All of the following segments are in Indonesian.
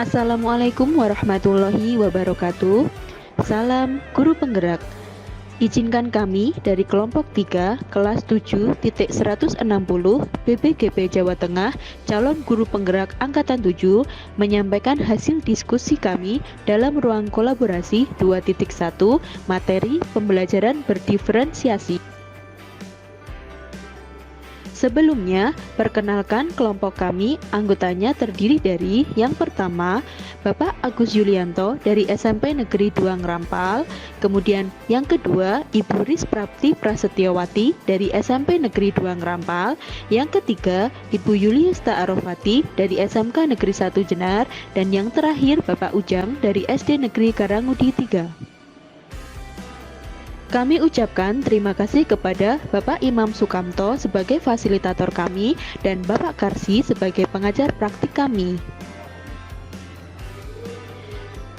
Assalamualaikum warahmatullahi wabarakatuh. Salam Guru Penggerak. Izinkan kami dari kelompok 3 kelas 7.160 BPGP Jawa Tengah calon guru penggerak angkatan 7 menyampaikan hasil diskusi kami dalam ruang kolaborasi 2.1 materi pembelajaran berdiferensiasi. Sebelumnya, perkenalkan kelompok kami, anggotanya terdiri dari yang pertama, Bapak Agus Yulianto dari SMP Negeri 2 Rampal, kemudian yang kedua, Ibu Ris Prapti Prasetyawati dari SMP Negeri 2 Rampal, yang ketiga, Ibu Yuliasta Arofati dari SMK Negeri 1 Jenar, dan yang terakhir, Bapak Ujang dari SD Negeri Karangudi 3. Kami ucapkan terima kasih kepada Bapak Imam Sukamto sebagai fasilitator kami dan Bapak Karsi sebagai pengajar praktik kami.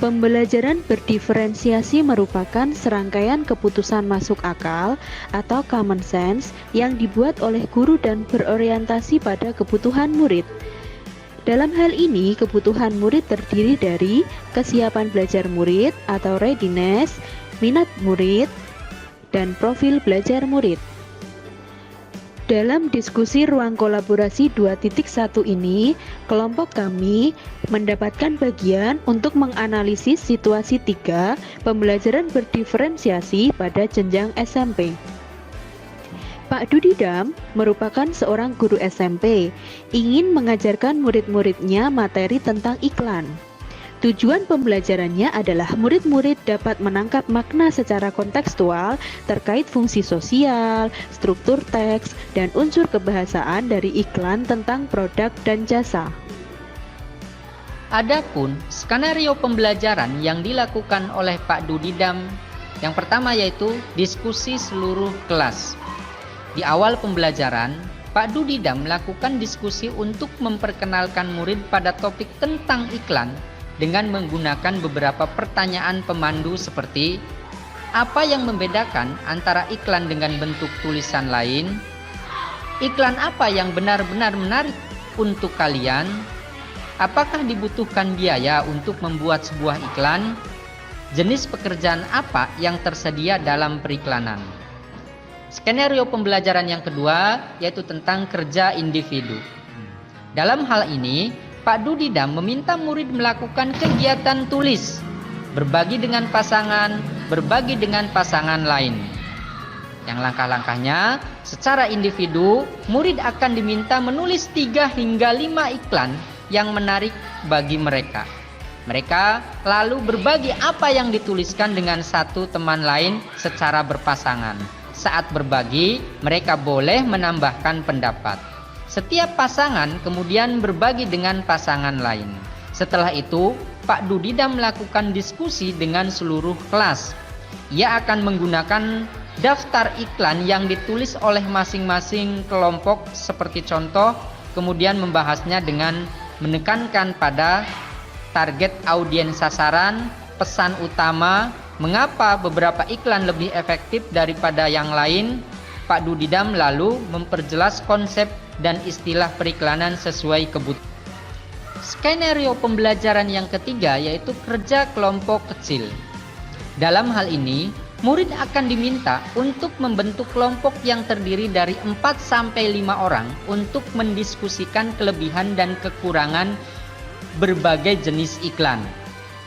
Pembelajaran berdiferensiasi merupakan serangkaian keputusan masuk akal atau common sense yang dibuat oleh guru dan berorientasi pada kebutuhan murid. Dalam hal ini, kebutuhan murid terdiri dari kesiapan belajar murid atau readiness, minat murid, dan profil belajar murid. Dalam diskusi ruang kolaborasi 2.1 ini, kelompok kami mendapatkan bagian untuk menganalisis situasi 3 pembelajaran berdiferensiasi pada jenjang SMP. Pak Dudidam merupakan seorang guru SMP, ingin mengajarkan murid-muridnya materi tentang iklan. Tujuan pembelajarannya adalah murid-murid dapat menangkap makna secara kontekstual terkait fungsi sosial, struktur teks, dan unsur kebahasaan dari iklan tentang produk dan jasa. Adapun skenario pembelajaran yang dilakukan oleh Pak Dudidam, yang pertama yaitu diskusi seluruh kelas. Di awal pembelajaran, Pak Dudidam melakukan diskusi untuk memperkenalkan murid pada topik tentang iklan dengan menggunakan beberapa pertanyaan pemandu seperti apa yang membedakan antara iklan dengan bentuk tulisan lain, iklan apa yang benar-benar menarik untuk kalian, apakah dibutuhkan biaya untuk membuat sebuah iklan, jenis pekerjaan apa yang tersedia dalam periklanan. Skenario pembelajaran yang kedua yaitu tentang kerja individu. Dalam hal ini, Pak Dudidam meminta murid melakukan kegiatan tulis, berbagi dengan pasangan lain. Yang langkah-langkahnya, secara individu, murid akan diminta menulis 3 hingga 5 iklan yang menarik bagi mereka. Mereka lalu berbagi apa yang dituliskan dengan satu teman lain secara berpasangan. Saat berbagi, mereka boleh menambahkan pendapat. Setiap pasangan kemudian berbagi dengan pasangan lain. Setelah itu, Pak Dudidam melakukan diskusi dengan seluruh kelas. Ia akan menggunakan daftar iklan yang ditulis oleh masing-masing kelompok seperti contoh, kemudian membahasnya dengan menekankan pada target audiens sasaran, pesan utama, mengapa beberapa iklan lebih efektif daripada yang lain. Pak Dudidam lalu memperjelas konsep dan istilah periklanan sesuai kebutuhan. Skenario pembelajaran yang ketiga yaitu kerja kelompok kecil. Dalam hal ini, murid akan diminta untuk membentuk kelompok yang terdiri dari 4-5 orang untuk mendiskusikan kelebihan dan kekurangan berbagai jenis iklan.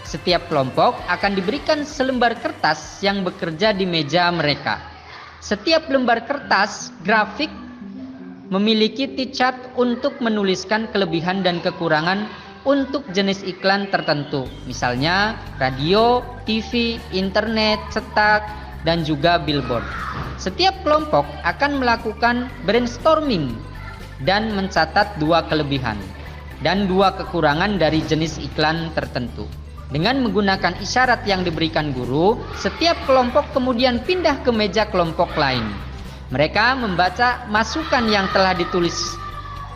Setiap kelompok akan diberikan selembar kertas yang bekerja di meja mereka. Setiap lembar kertas grafik memiliki T-chart untuk menuliskan kelebihan dan kekurangan untuk jenis iklan tertentu, misalnya radio, TV, internet, cetak, dan juga billboard. Setiap kelompok akan melakukan brainstorming dan mencatat 2 kelebihan dan 2 kekurangan dari jenis iklan tertentu. Dengan menggunakan isyarat yang diberikan guru, setiap kelompok kemudian pindah ke meja kelompok lain. Mereka membaca masukan yang telah ditulis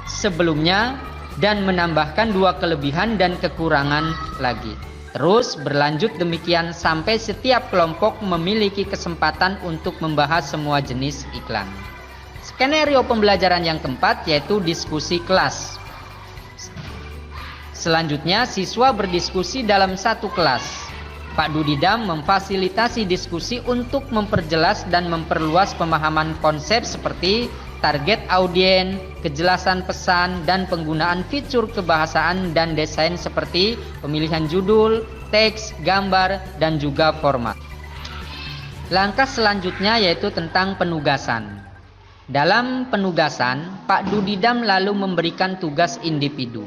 sebelumnya dan menambahkan 2 kelebihan dan kekurangan lagi. Terus berlanjut demikian sampai setiap kelompok memiliki kesempatan untuk membahas semua jenis iklan. Skenario pembelajaran yang keempat yaitu diskusi kelas. Selanjutnya, siswa berdiskusi dalam satu kelas. Pak Dudidam memfasilitasi diskusi untuk memperjelas dan memperluas pemahaman konsep seperti target audiens, kejelasan pesan, dan penggunaan fitur kebahasaan dan desain seperti pemilihan judul, teks, gambar, dan juga format. Langkah selanjutnya yaitu tentang penugasan. Dalam penugasan, Pak Dudidam lalu memberikan tugas individu.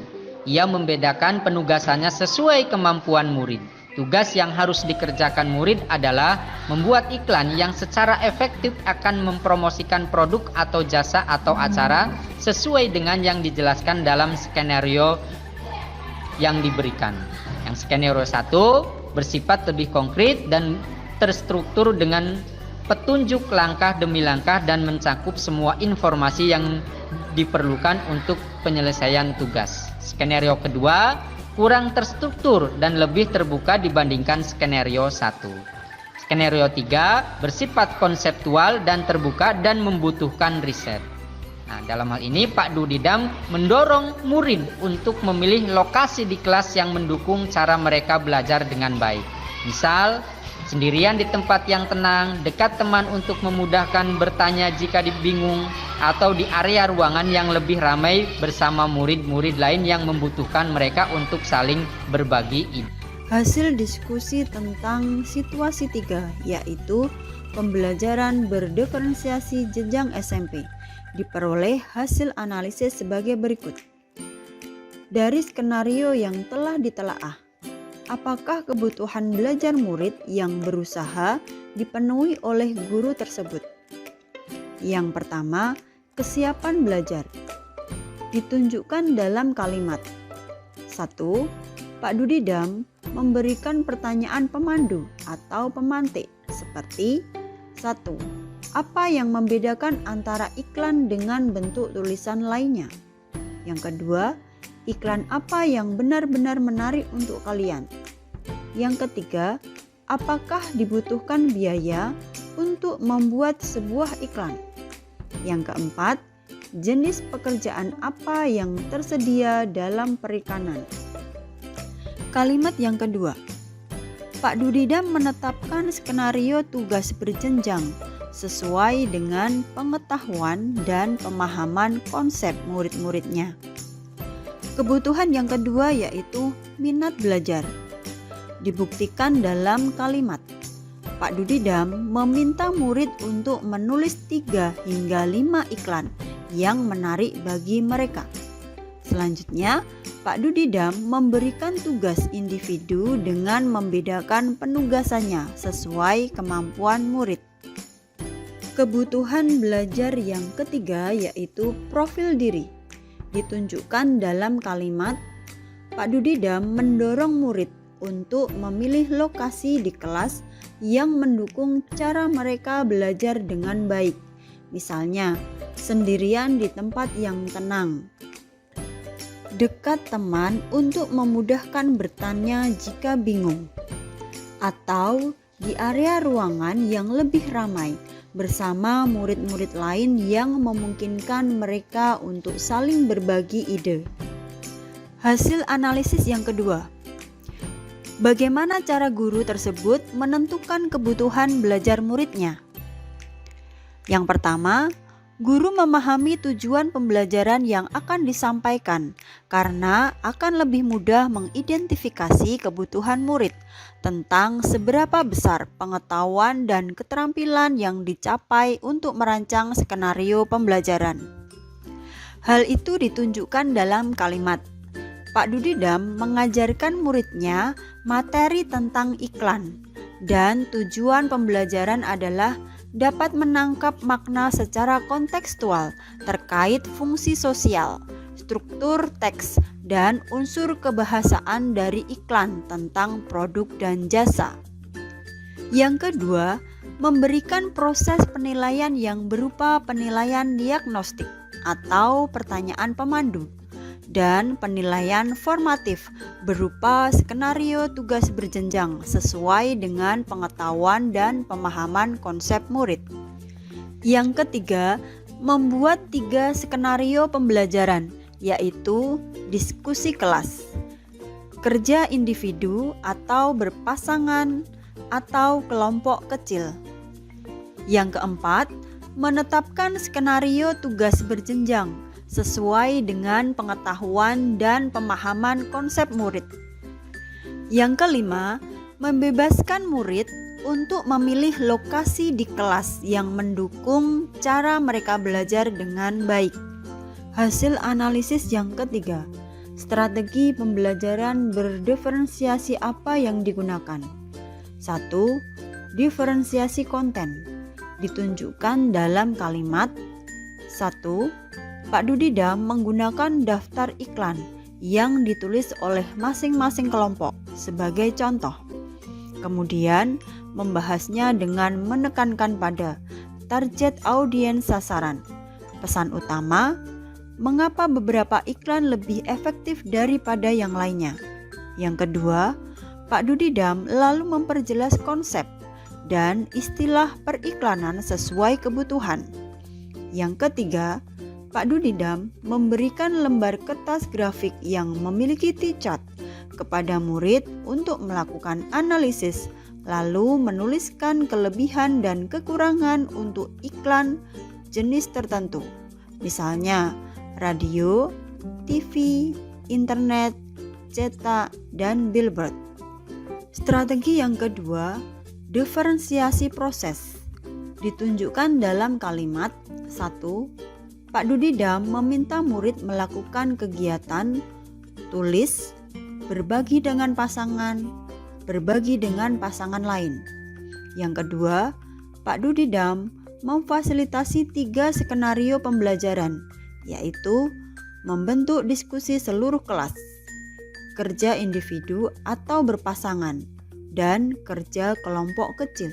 Ia membedakan penugasannya sesuai kemampuan murid. Tugas yang harus dikerjakan murid adalah membuat iklan yang secara efektif akan mempromosikan produk atau jasa atau acara sesuai dengan yang dijelaskan dalam skenario yang diberikan. Yang skenario 1 bersifat lebih konkret dan terstruktur dengan petunjuk langkah demi langkah dan mencakup semua informasi yang diperlukan untuk penyelesaian tugas. Skenario kedua kurang terstruktur dan lebih terbuka dibandingkan skenario 1. Skenario 3 bersifat konseptual dan terbuka dan membutuhkan riset. Nah, dalam hal ini Pak Dudidam mendorong murid untuk memilih lokasi di kelas yang mendukung cara mereka belajar dengan baik. Misal, sendirian di tempat yang tenang, dekat teman untuk memudahkan bertanya jika bingung, atau di area ruangan yang lebih ramai bersama murid-murid lain yang membutuhkan mereka untuk saling berbagi ide. Hasil diskusi tentang situasi 3 yaitu pembelajaran berdiferensiasi jenjang SMP diperoleh hasil analisis sebagai berikut. Dari skenario yang telah ditelaah, apakah kebutuhan belajar murid yang berusaha dipenuhi oleh guru tersebut? Yang pertama, kesiapan belajar. Ditunjukkan dalam kalimat. 1. Pak Dudidam memberikan pertanyaan pemandu atau pemantik seperti 1. Apa yang membedakan antara iklan dengan bentuk tulisan lainnya? Yang kedua, iklan apa yang benar-benar menarik untuk kalian? Yang ketiga, apakah dibutuhkan biaya untuk membuat sebuah iklan? Yang keempat, jenis pekerjaan apa yang tersedia dalam perikanan? Kalimat yang kedua, Pak Dudidam menetapkan skenario tugas berjenjang sesuai dengan pengetahuan dan pemahaman konsep murid-muridnya. Kebutuhan yang kedua yaitu minat belajar. Dibuktikan dalam kalimat. Pak Dudidam meminta murid untuk menulis 3 hingga 5 iklan yang menarik bagi mereka. Selanjutnya, Pak Dudidam memberikan tugas individu dengan membedakan penugasannya sesuai kemampuan murid. Kebutuhan belajar yang ketiga yaitu profil diri. Ditunjukkan dalam kalimat, Pak Dudidam mendorong murid untuk memilih lokasi di kelas yang mendukung cara mereka belajar dengan baik. Misalnya, sendirian di tempat yang tenang, dekat teman untuk memudahkan bertanya jika bingung, atau di area ruangan yang lebih ramai bersama murid-murid lain yang memungkinkan mereka untuk saling berbagi ide. Hasil analisis yang kedua, bagaimana cara guru tersebut menentukan kebutuhan belajar muridnya? Yang pertama, guru memahami tujuan pembelajaran yang akan disampaikan karena akan lebih mudah mengidentifikasi kebutuhan murid tentang seberapa besar pengetahuan dan keterampilan yang dicapai untuk merancang skenario pembelajaran. Hal itu ditunjukkan dalam kalimat. Pak Dudidam mengajarkan muridnya materi tentang iklan dan tujuan pembelajaran adalah dapat menangkap makna secara kontekstual terkait fungsi sosial, struktur teks, dan unsur kebahasaan dari iklan tentang produk dan jasa. Yang kedua, memberikan proses penilaian yang berupa penilaian diagnostik atau pertanyaan pemandu dan penilaian formatif berupa skenario tugas berjenjang sesuai dengan pengetahuan dan pemahaman konsep murid. Yang ketiga, membuat 3 skenario pembelajaran, yaitu diskusi kelas. kerja individu atau berpasangan atau kelompok kecil. Yang keempat, menetapkan skenario tugas berjenjang sesuai dengan pengetahuan dan pemahaman konsep murid. Yang kelima, membebaskan murid untuk memilih lokasi di kelas yang mendukung cara mereka belajar dengan baik. Hasil analisis yang ketiga, strategi pembelajaran berdiferensiasi apa yang digunakan? 1. Diferensiasi konten ditunjukkan dalam kalimat 1. Pak Dudidam menggunakan daftar iklan yang ditulis oleh masing-masing kelompok sebagai contoh. Kemudian membahasnya dengan menekankan pada target audiens sasaran. Pesan utama, mengapa beberapa iklan lebih efektif daripada yang lainnya. Yang kedua, Pak Dudidam lalu memperjelas konsep dan istilah periklanan sesuai kebutuhan. Yang ketiga, Pak Dudidam memberikan lembar kertas grafik yang memiliki T-chart kepada murid untuk melakukan analisis, lalu menuliskan kelebihan dan kekurangan untuk iklan jenis tertentu, misalnya radio, TV, internet, cetak, dan billboard. Strategi yang kedua, diferensiasi proses, ditunjukkan dalam kalimat 1. Pak Dudidam meminta murid melakukan kegiatan tulis, berbagi dengan pasangan, berbagi dengan pasangan lain. Yang kedua, Pak Dudidam memfasilitasi 3 skenario pembelajaran, yaitu membentuk diskusi seluruh kelas, kerja individu atau berpasangan, dan kerja kelompok kecil.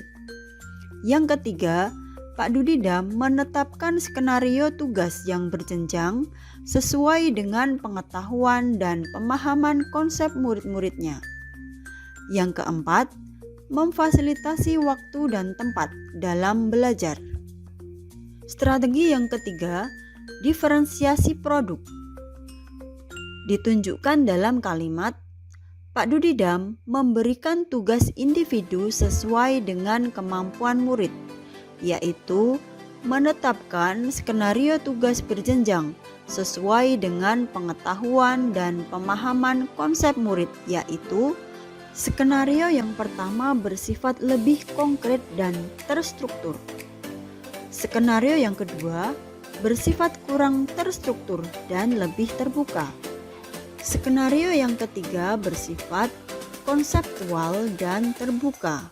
Yang ketiga, Pak Dudidam menetapkan skenario tugas yang berjenjang sesuai dengan pengetahuan dan pemahaman konsep murid-muridnya. Yang keempat, memfasilitasi waktu dan tempat dalam belajar. Strategi yang ketiga, diferensiasi produk, ditunjukkan dalam kalimat Pak Dudidam memberikan tugas individu sesuai dengan kemampuan murid, yaitu menetapkan skenario tugas berjenjang sesuai dengan pengetahuan dan pemahaman konsep murid, yaitu skenario yang pertama bersifat lebih konkret dan terstruktur. Skenario yang kedua bersifat kurang terstruktur dan lebih terbuka. Skenario yang ketiga bersifat konseptual dan terbuka.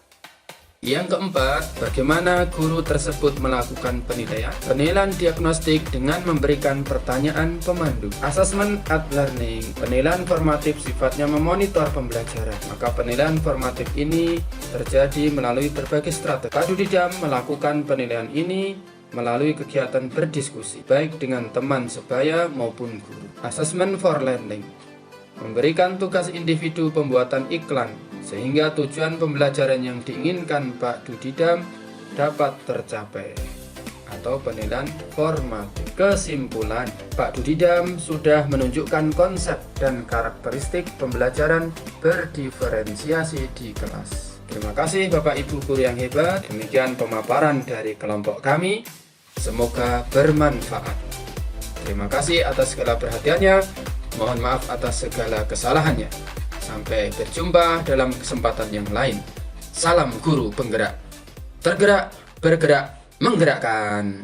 Yang keempat, bagaimana guru tersebut melakukan penilaian? Penilaian diagnostik dengan memberikan pertanyaan pemandu. Assessment at learning, penilaian formatif sifatnya memonitor pembelajaran. Maka penilaian formatif ini terjadi melalui berbagai strategi. Pak Dudidam melakukan penilaian ini melalui kegiatan berdiskusi, baik dengan teman sebaya maupun guru. Assessment for learning, memberikan tugas individu pembuatan iklan sehingga tujuan pembelajaran yang diinginkan Pak Dudidam dapat tercapai, atau penilaian formatif. Kesimpulan, Pak Dudidam sudah menunjukkan konsep dan karakteristik pembelajaran berdiferensiasi di kelas. Terima kasih Bapak Ibu guru yang hebat. Demikian pemaparan dari kelompok kami. Semoga bermanfaat. Terima kasih atas segala perhatiannya. Mohon maaf atas segala kesalahannya. Sampai berjumpa dalam kesempatan yang lain. Salam guru penggerak. Tergerak, bergerak, menggerakkan.